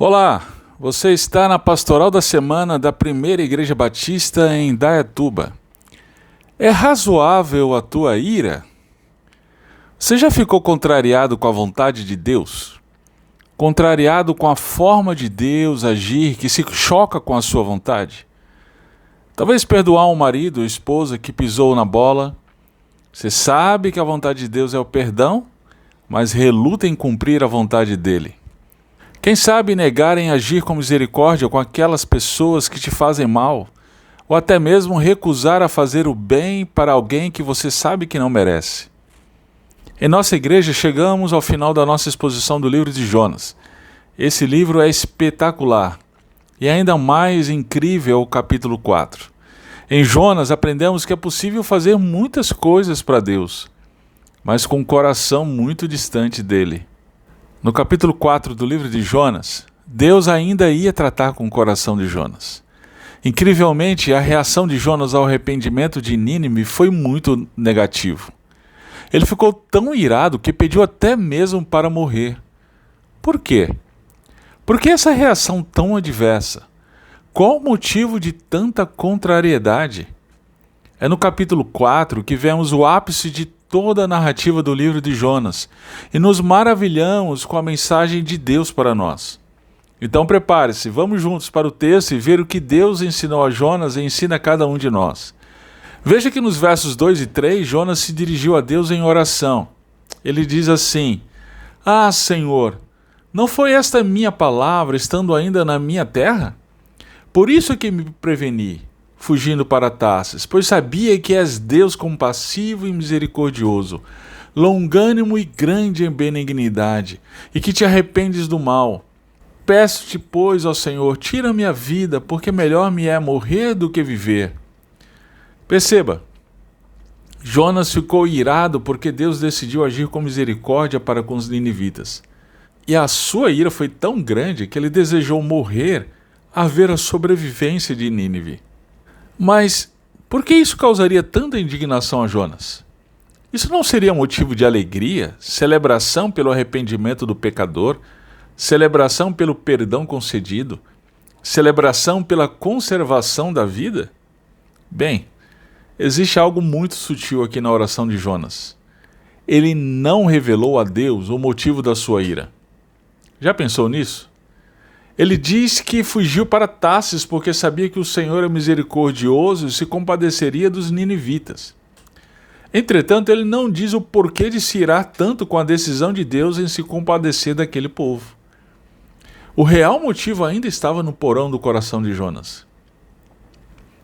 Olá, você está na Pastoral da Semana da Primeira Igreja Batista em Indaiatuba. É razoável a tua ira? Você já ficou contrariado com a vontade de Deus? Contrariado com a forma de Deus agir que se choca com a sua vontade? Talvez perdoar um marido ou esposa que pisou na bola. Você sabe que a vontade de Deus é o perdão, mas reluta em cumprir a vontade dele. Quem sabe negar em agir com misericórdia com aquelas pessoas que te fazem mal, ou até mesmo recusar a fazer o bem para alguém que você sabe que não merece. Em nossa igreja chegamos ao final da nossa exposição do livro de Jonas. Esse livro é espetacular e ainda mais incrível o capítulo 4. Em Jonas aprendemos que é possível fazer muitas coisas para Deus, mas com um coração muito distante dele. No capítulo 4 do livro de Jonas, Deus ainda ia tratar com o coração de Jonas. Incrivelmente, a reação de Jonas ao arrependimento de Nínive foi muito negativo. Ele ficou tão irado que pediu até mesmo para morrer. Por quê? Por que essa reação tão adversa? Qual o motivo de tanta contrariedade? É no capítulo 4 que vemos o ápice de toda a narrativa do livro de Jonas e nos maravilhamos com a mensagem de Deus para nós. Então prepare-se, vamos juntos para o texto e ver o que Deus ensinou a Jonas e ensina a cada um de nós. Veja que nos versos 2 e 3, Jonas se dirigiu a Deus em oração. Ele diz assim: Ah, Senhor, não foi esta minha palavra estando ainda na minha terra? Por isso é que me preveni, fugindo para Tarsis, pois sabia que és Deus compassivo e misericordioso, longânimo e grande em benignidade, e que te arrependes do mal. Peço-te, pois, ao Senhor, tira minha vida, porque melhor me é morrer do que viver. Perceba, Jonas ficou irado porque Deus decidiu agir com misericórdia para com os ninivitas. E a sua ira foi tão grande que ele desejou morrer a ver a sobrevivência de Nínive. Mas por que isso causaria tanta indignação a Jonas? Isso não seria motivo de alegria, celebração pelo arrependimento do pecador, celebração pelo perdão concedido, celebração pela conservação da vida? Bem, existe algo muito sutil aqui na oração de Jonas. Ele não revelou a Deus o motivo da sua ira. Já pensou nisso? Ele diz que fugiu para Tarsis porque sabia que o Senhor é misericordioso e se compadeceria dos ninivitas. Entretanto, ele não diz o porquê de se irar tanto com a decisão de Deus em se compadecer daquele povo. O real motivo ainda estava no porão do coração de Jonas.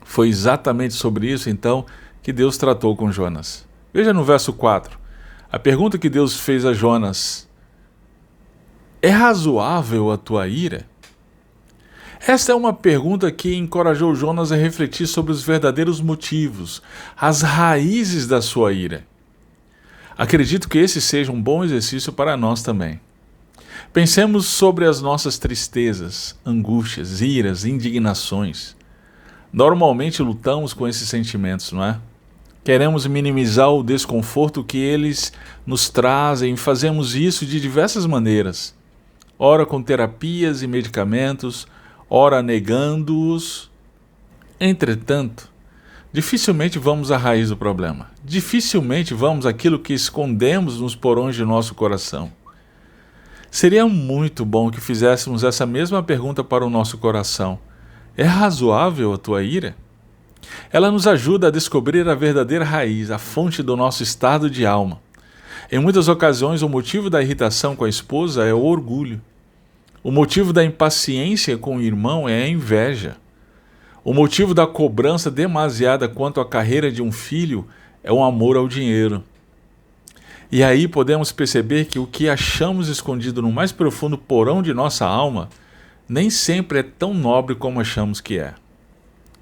Foi exatamente sobre isso, então, que Deus tratou com Jonas. Veja no verso 4. A pergunta que Deus fez a Jonas: É razoável a tua ira? Esta é uma pergunta que encorajou Jonas a refletir sobre os verdadeiros motivos, as raízes da sua ira. Acredito que esse seja um bom exercício para nós também. Pensemos sobre as nossas tristezas, angústias, iras, indignações. Normalmente lutamos com esses sentimentos, não é? Queremos minimizar o desconforto que eles nos trazem e fazemos isso de diversas maneiras. Ora com terapias e medicamentos, ora negando-os. Entretanto, dificilmente vamos à raiz do problema. Dificilmente vamos àquilo que escondemos nos porões de nosso coração. Seria muito bom que fizéssemos essa mesma pergunta para o nosso coração. É razoável a tua ira? Ela nos ajuda a descobrir a verdadeira raiz, a fonte do nosso estado de alma. Em muitas ocasiões, o motivo da irritação com a esposa é o orgulho. O motivo da impaciência com o irmão é a inveja. O motivo da cobrança demasiada quanto à carreira de um filho é o amor ao dinheiro. E aí podemos perceber que o que achamos escondido no mais profundo porão de nossa alma nem sempre é tão nobre como achamos que é.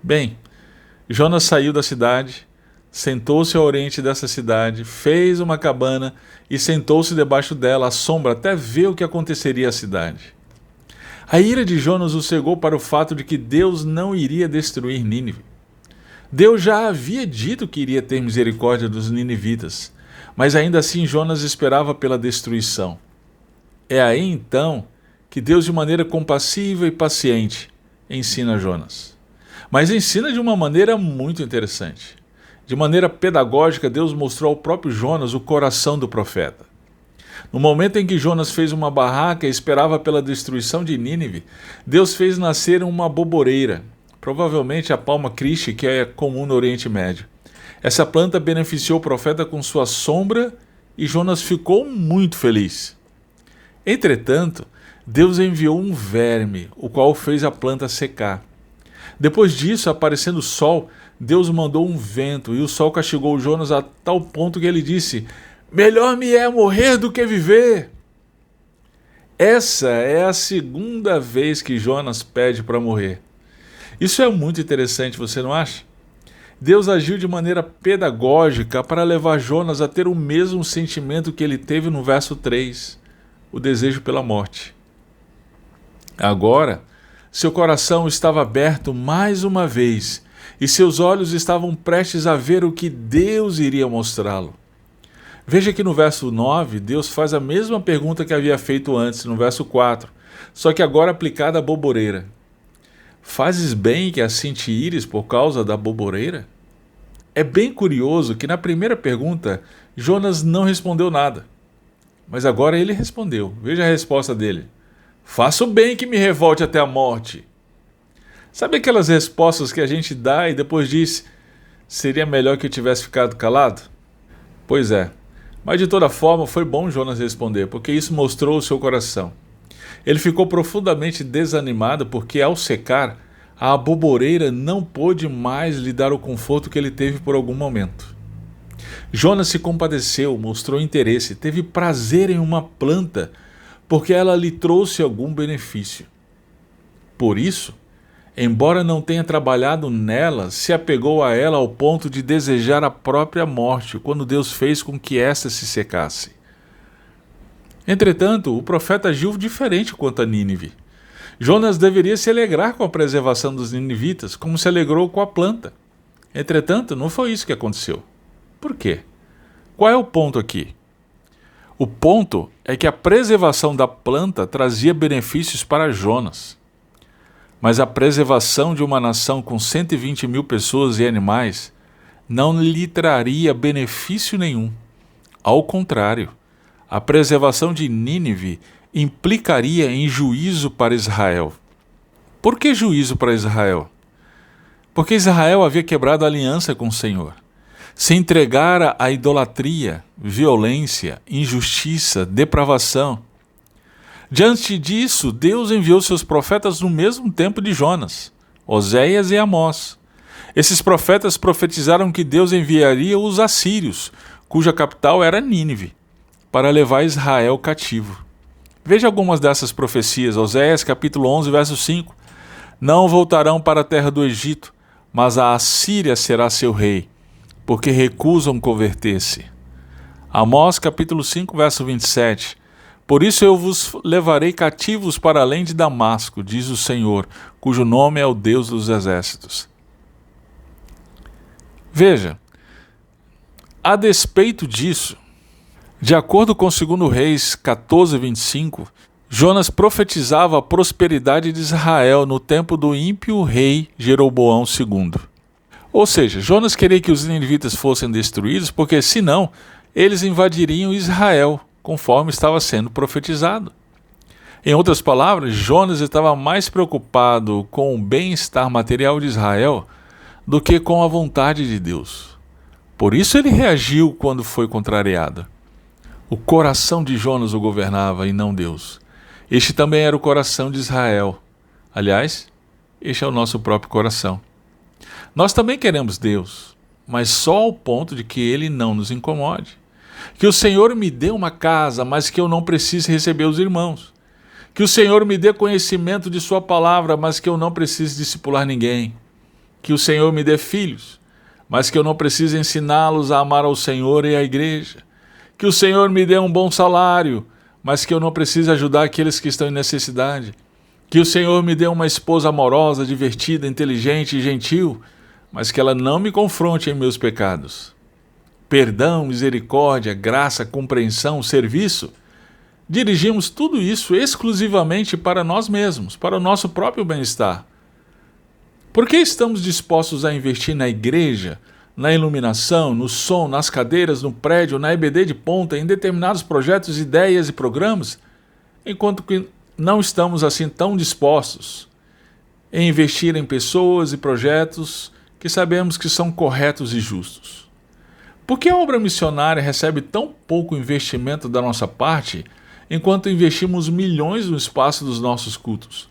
Bem, Jonas saiu da cidade, sentou-se ao oriente dessa cidade, fez uma cabana e sentou-se debaixo dela à sombra até ver o que aconteceria à cidade. A ira de Jonas o cegou para o fato de que Deus não iria destruir Nínive. Deus já havia dito que iria ter misericórdia dos ninivitas, mas ainda assim Jonas esperava pela destruição. É aí então que Deus, de maneira compassiva e paciente, ensina Jonas. Mas ensina de uma maneira muito interessante. De maneira pedagógica, Deus mostrou ao próprio Jonas o coração do profeta. No momento em que Jonas fez uma barraca e esperava pela destruição de Nínive, Deus fez nascer uma boboreira, provavelmente a palma Christi, que é comum no Oriente Médio. Essa planta beneficiou o profeta com sua sombra e Jonas ficou muito feliz. Entretanto, Deus enviou um verme, o qual fez a planta secar. Depois disso, aparecendo o sol, Deus mandou um vento e o sol castigou Jonas a tal ponto que ele disse: melhor me é morrer do que viver. Essa é a segunda vez que Jonas pede para morrer. Isso é muito interessante, você não acha? Deus agiu de maneira pedagógica para levar Jonas a ter o mesmo sentimento que ele teve no verso 3, o desejo pela morte. Agora, seu coração estava aberto mais uma vez e seus olhos estavam prestes a ver o que Deus iria mostrá-lo. Veja que no verso 9, Deus faz a mesma pergunta que havia feito antes, no verso 4, só que agora aplicada à boboreira. Fazes bem que assim te ires por causa da boboreira? É bem curioso que na primeira pergunta, Jonas não respondeu nada. Mas agora ele respondeu. Veja a resposta dele. Faço bem que me revolte até a morte. Sabe aquelas respostas que a gente dá e depois diz: seria melhor que eu tivesse ficado calado? Pois é. Mas de toda forma foi bom Jonas responder, porque isso mostrou o seu coração. Ele ficou profundamente desanimado porque, ao secar, a boboreira não pôde mais lhe dar o conforto que ele teve por algum momento. Jonas se compadeceu, mostrou interesse, teve prazer em uma planta, porque ela lhe trouxe algum benefício. Por isso, embora não tenha trabalhado nela, se apegou a ela ao ponto de desejar a própria morte, quando Deus fez com que esta se secasse. Entretanto, o profeta agiu diferente quanto a Nínive. Jonas deveria se alegrar com a preservação dos ninivitas, como se alegrou com a planta. Entretanto, não foi isso que aconteceu. Por quê? Qual é o ponto aqui? O ponto é que a preservação da planta trazia benefícios para Jonas. Mas a preservação de uma nação com 120 mil pessoas e animais não lhe traria benefício nenhum. Ao contrário, a preservação de Nínive implicaria em juízo para Israel. Por que juízo para Israel? Porque Israel havia quebrado a aliança com o Senhor. Se entregara à idolatria, violência, injustiça, depravação. Diante disso, Deus enviou seus profetas no mesmo tempo de Jonas, Oséias e Amós. Esses profetas profetizaram que Deus enviaria os assírios, cuja capital era Nínive, para levar Israel cativo. Veja algumas dessas profecias. Oséias capítulo 11, verso 5. Não voltarão para a terra do Egito, mas a Assíria será seu rei, porque recusam converter-se. Amós capítulo 5, verso 27. Por isso eu vos levarei cativos para além de Damasco, diz o Senhor, cujo nome é o Deus dos exércitos. Veja, a despeito disso, de acordo com 2 Reis 14, 25, Jonas profetizava a prosperidade de Israel no tempo do ímpio rei Jeroboão II. Ou seja, Jonas queria que os ninivitas fossem destruídos porque, senão, eles invadiriam Israel, conforme estava sendo profetizado. Em outras palavras, Jonas estava mais preocupado com o bem-estar material de Israel do que com a vontade de Deus. Por isso ele reagiu quando foi contrariado. O coração de Jonas o governava e não Deus. Este também era o coração de Israel. Aliás, este é o nosso próprio coração. Nós também queremos Deus, mas só ao ponto de que Ele não nos incomode. Que o Senhor me dê uma casa, mas que eu não precise receber os irmãos. Que o Senhor me dê conhecimento de Sua palavra, mas que eu não precise discipular ninguém. Que o Senhor me dê filhos, mas que eu não precise ensiná-los a amar ao Senhor e à igreja. Que o Senhor me dê um bom salário, mas que eu não precise ajudar aqueles que estão em necessidade. Que o Senhor me dê uma esposa amorosa, divertida, inteligente e gentil, mas que ela não me confronte em meus pecados. Perdão, misericórdia, graça, compreensão, serviço, dirigimos tudo isso exclusivamente para nós mesmos, para o nosso próprio bem-estar. Por que estamos dispostos a investir na igreja, na iluminação, no som, nas cadeiras, no prédio, na EBD de ponta, em determinados projetos, ideias e programas, enquanto que não estamos assim tão dispostos em investir em pessoas e projetos que sabemos que são corretos e justos? Por que a obra missionária recebe tão pouco investimento da nossa parte, enquanto investimos milhões no espaço dos nossos cultos?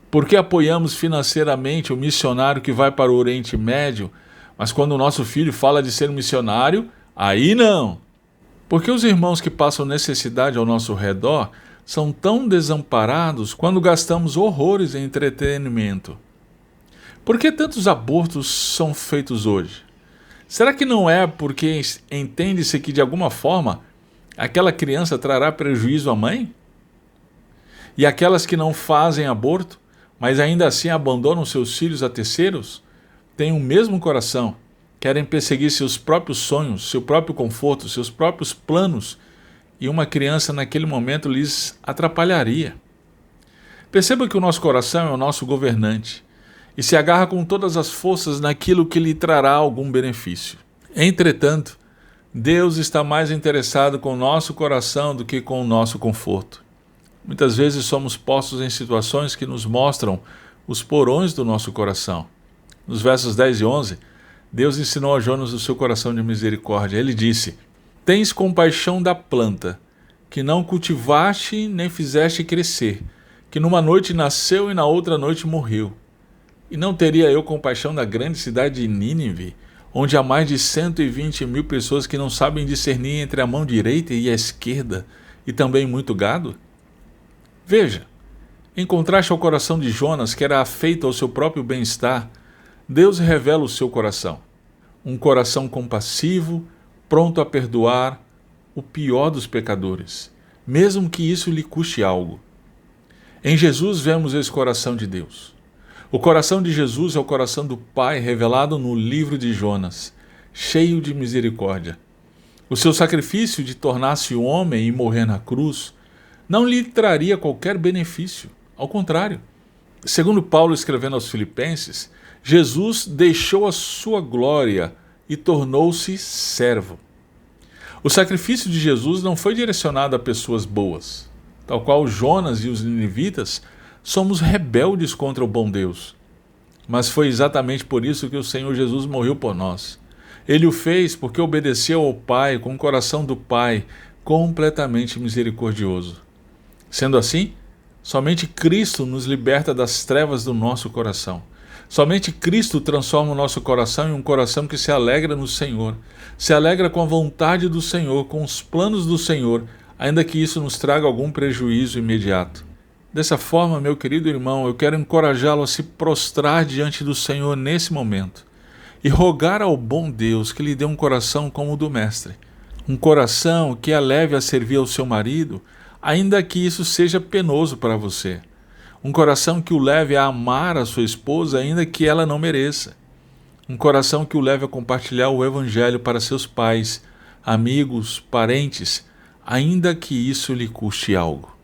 Por que apoiamos financeiramente o missionário que vai para o Oriente Médio, mas quando o nosso filho fala de ser missionário, aí não? Por que os irmãos que passam necessidade ao nosso redor são tão desamparados quando gastamos horrores em entretenimento? Por que tantos abortos são feitos hoje? Será que não é porque entende-se que, de alguma forma, aquela criança trará prejuízo à mãe? E aquelas que não fazem aborto, mas ainda assim abandonam seus filhos a terceiros, têm o mesmo coração, querem perseguir seus próprios sonhos, seu próprio conforto, seus próprios planos, e uma criança naquele momento lhes atrapalharia. Perceba que o nosso coração é o nosso governante e se agarra com todas as forças naquilo que lhe trará algum benefício. Entretanto, Deus está mais interessado com o nosso coração do que com o nosso conforto. Muitas vezes somos postos em situações que nos mostram os porões do nosso coração. Nos versos 10 e 11, Deus ensinou a Jonas o seu coração de misericórdia. Ele disse: Tens compaixão da planta, que não cultivaste nem fizeste crescer, que numa noite nasceu e na outra noite morreu. E não teria eu compaixão da grande cidade de Nínive, onde há mais de 120.000 pessoas que não sabem discernir entre a mão direita e a esquerda, e também muito gado? Veja, em contraste ao coração de Jonas, que era afeito ao seu próprio bem-estar, Deus revela o seu coração. Um coração compassivo, pronto a perdoar o pior dos pecadores, mesmo que isso lhe custe algo. Em Jesus vemos esse coração de Deus. O coração de Jesus é o coração do Pai revelado no livro de Jonas, cheio de misericórdia. O seu sacrifício de tornar-se homem e morrer na cruz não lhe traria qualquer benefício. Ao contrário, segundo Paulo escrevendo aos Filipenses, Jesus deixou a sua glória e tornou-se servo. O sacrifício de Jesus não foi direcionado a pessoas boas. Tal qual Jonas e os ninivitas, somos rebeldes contra o bom Deus. Mas foi exatamente por isso que o Senhor Jesus morreu por nós. Ele o fez porque obedeceu ao Pai com o coração do Pai completamente misericordioso. Sendo assim, somente Cristo nos liberta das trevas do nosso coração. Somente Cristo transforma o nosso coração em um coração que se alegra no Senhor, se alegra com a vontade do Senhor, com os planos do Senhor, ainda que isso nos traga algum prejuízo imediato. Dessa forma, meu querido irmão, eu quero encorajá-lo a se prostrar diante do Senhor nesse momento e rogar ao bom Deus que lhe dê um coração como o do Mestre, um coração que a leve a servir ao seu marido, ainda que isso seja penoso para você. Um coração que o leve a amar a sua esposa, ainda que ela não mereça. Um coração que o leve a compartilhar o Evangelho para seus pais, amigos, parentes, ainda que isso lhe custe algo.